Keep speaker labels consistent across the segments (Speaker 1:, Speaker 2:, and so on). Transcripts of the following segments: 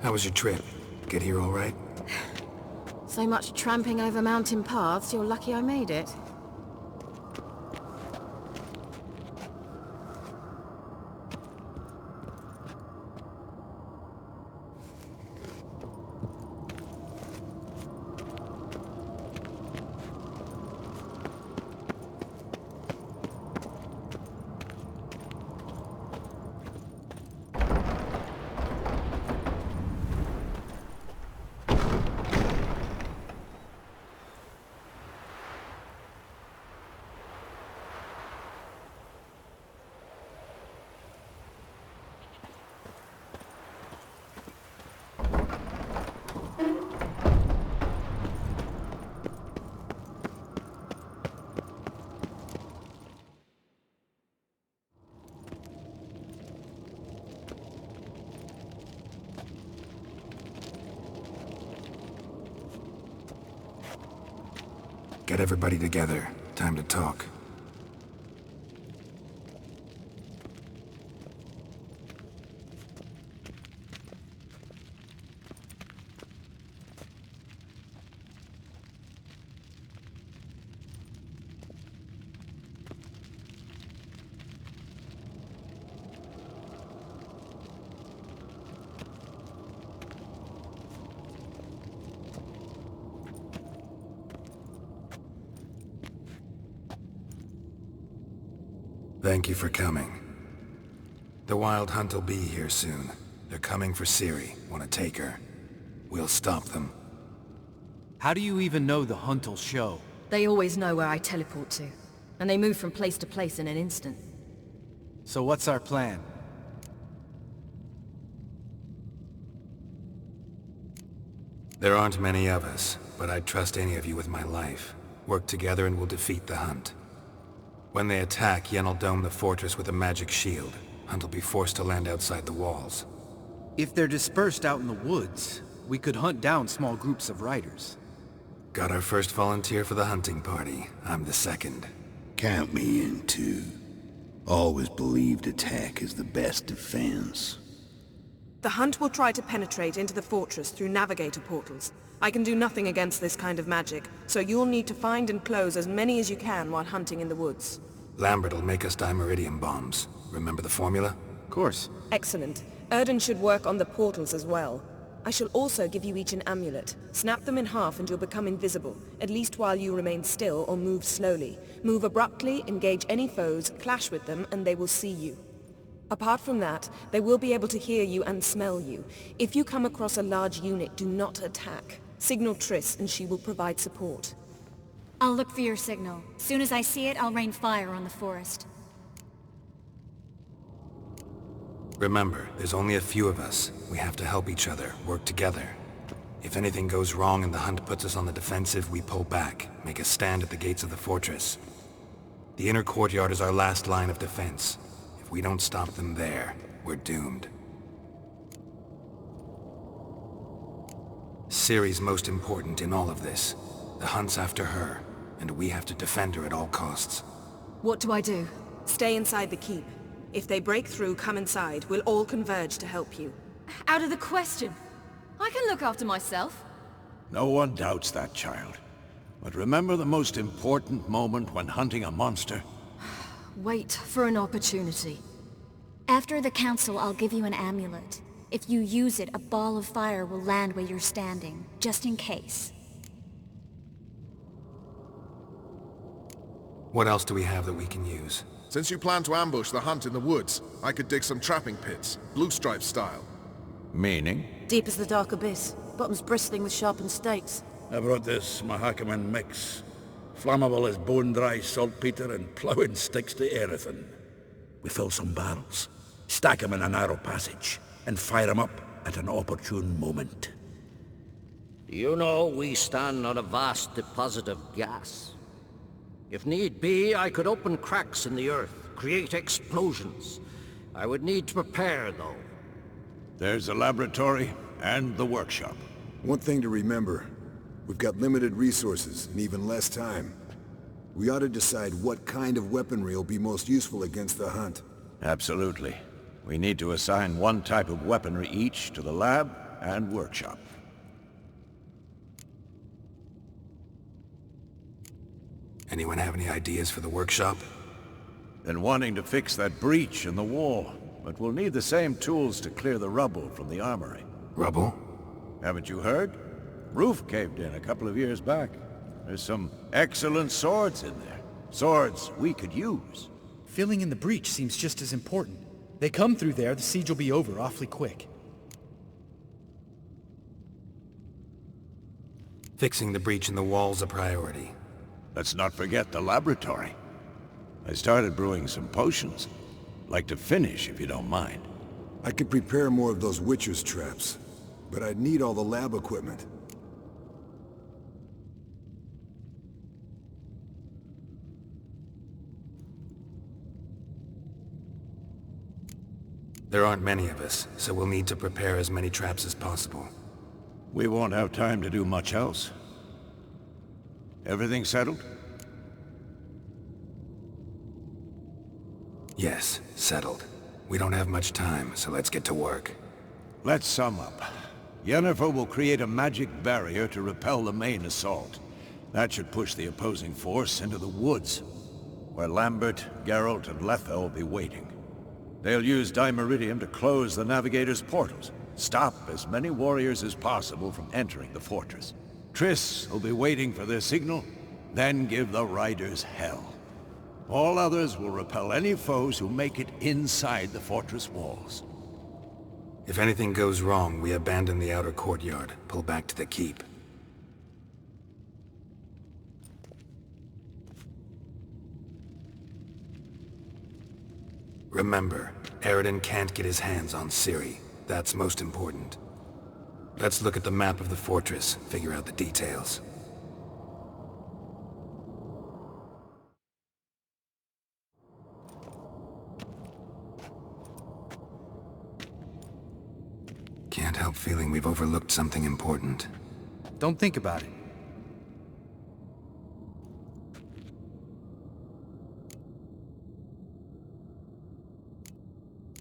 Speaker 1: How was your trip? Get here all right?
Speaker 2: So much tramping over mountain paths, you're lucky I made it.
Speaker 1: Get everybody together. Time to talk. Thank you for coming. The Wild Hunt will be here soon. They're coming for Ciri. Want to take her? We'll stop them.
Speaker 3: How do you even know the Hunt'll show?
Speaker 2: They always know where I teleport to, and they move from place to place in an instant.
Speaker 3: So what's our plan?
Speaker 1: There aren't many of us, but I'd trust any of you with my life. Work together and we'll defeat the Hunt. When they attack, Yen'll dome the fortress with a magic shield. Hunt'll be forced to land outside the walls.
Speaker 3: If they're dispersed out in the woods, we could hunt down small groups of riders.
Speaker 1: Got our first volunteer for the hunting party. I'm the second.
Speaker 4: Count me in too. Always believed attack is the best defense.
Speaker 5: The Hunt will try to penetrate into the fortress through navigator portals. I can do nothing against this kind of magic, so you'll need to find and close as many as you can while hunting in the woods.
Speaker 1: Lambert'll make us dimeridium bombs. Remember the formula?
Speaker 3: Of course.
Speaker 5: Excellent. Erden should work on the portals as well. I shall also give you each an amulet. Snap them in half and you'll become invisible, at least while you remain still or move slowly. Move abruptly, engage any foes, clash with them, and they will see you. Apart from that, they will be able to hear you and smell you. If you come across a large unit, do not attack. Signal Triss and she will provide support.
Speaker 6: I'll look for your signal. Soon as I see it, I'll rain fire on the forest.
Speaker 1: Remember, there's only a few of us. We have to help each other, work together. If anything goes wrong and the Hunt puts us on the defensive, we pull back, make a stand at the gates of the fortress. The inner courtyard is our last line of defense. If we don't stop them there, we're doomed. Ciri's most important in all of this. The Hunt's after her, and we have to defend her at all costs.
Speaker 2: What do I do?
Speaker 5: Stay inside the keep. If they break through, come inside. We'll all converge to help you.
Speaker 2: Out of the question. I can look after myself.
Speaker 4: No one doubts that, child. But remember the most important moment when hunting a monster?
Speaker 2: Wait for an opportunity.
Speaker 6: After the council, I'll give you an amulet. If you use it, a ball of fire will land where you're standing, just in case.
Speaker 1: What else do we have that we can use?
Speaker 7: Since you plan to ambush the Hunt in the woods, I could dig some trapping pits, blue stripe style.
Speaker 4: Meaning?
Speaker 2: Deep as the dark abyss. Bottoms bristling with sharpened stakes.
Speaker 8: I brought this Mahakaman mix. Flammable as bone-dry saltpeter and ploughing sticks to everything. We fill some barrels, stack them in a narrow passage, and fire them up at an opportune moment.
Speaker 9: You know, we stand on a vast deposit of gas. If need be, I could open cracks in the earth, create explosions. I would need to prepare, though.
Speaker 4: There's the laboratory and the workshop.
Speaker 10: One thing to remember, we've got limited resources and even less time. We ought to decide what kind of weaponry will be most useful against the Hunt.
Speaker 4: Absolutely. We need to assign one type of weaponry each to the lab and workshop.
Speaker 1: Anyone have any ideas for the workshop?
Speaker 4: Been wanting to fix that breach in the wall, but we'll need the same tools to clear the rubble from the armory.
Speaker 1: Rubble?
Speaker 4: Haven't you heard? Roof caved in a couple of years back. There's some excellent swords in there. Swords we could use.
Speaker 3: Filling in the breach seems just as important. They come through there, the siege will be over awfully quick.
Speaker 1: Fixing the breach in the wall's a priority.
Speaker 4: Let's not forget the laboratory. I started brewing some potions. Like to finish, if you don't mind.
Speaker 10: I could prepare more of those Witcher's traps, but I'd need all the lab equipment.
Speaker 1: There aren't many of us, so we'll need to prepare as many traps as possible.
Speaker 4: We won't have time to do much else. Everything settled?
Speaker 1: Yes, settled. We don't have much time, so let's get to work.
Speaker 4: Let's sum up. Yennefer will create a magic barrier to repel the main assault. That should push the opposing force into the woods, where Lambert, Geralt, and Letha will be waiting. They'll use Dimeridium to close the Navigator's portals, stop as many warriors as possible from entering the fortress. Triss will be waiting for their signal, then give the riders hell. All others will repel any foes who make it inside the fortress walls.
Speaker 1: If anything goes wrong, we abandon the outer courtyard, pull back to the keep. Remember, Eridan can't get his hands on Ciri. That's most important. Let's look at the map of the fortress, figure out the details. Can't help feeling we've overlooked something important.
Speaker 3: Don't think about it.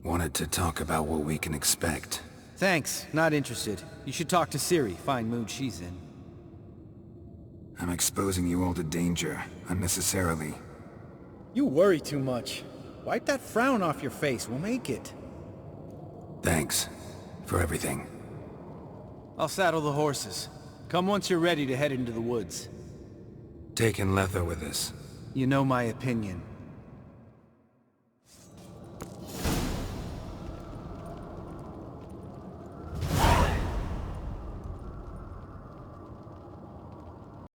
Speaker 1: Wanted to talk about what we can expect.
Speaker 3: Thanks, not interested. You should talk to Ciri, fine mood she's in.
Speaker 1: I'm exposing you all to danger, unnecessarily.
Speaker 3: You worry too much. Wipe that frown off your face, we'll make it.
Speaker 1: Thanks for everything.
Speaker 3: I'll saddle the horses. Come once you're ready to head into the woods.
Speaker 1: Taking Letha with us.
Speaker 3: You know my opinion.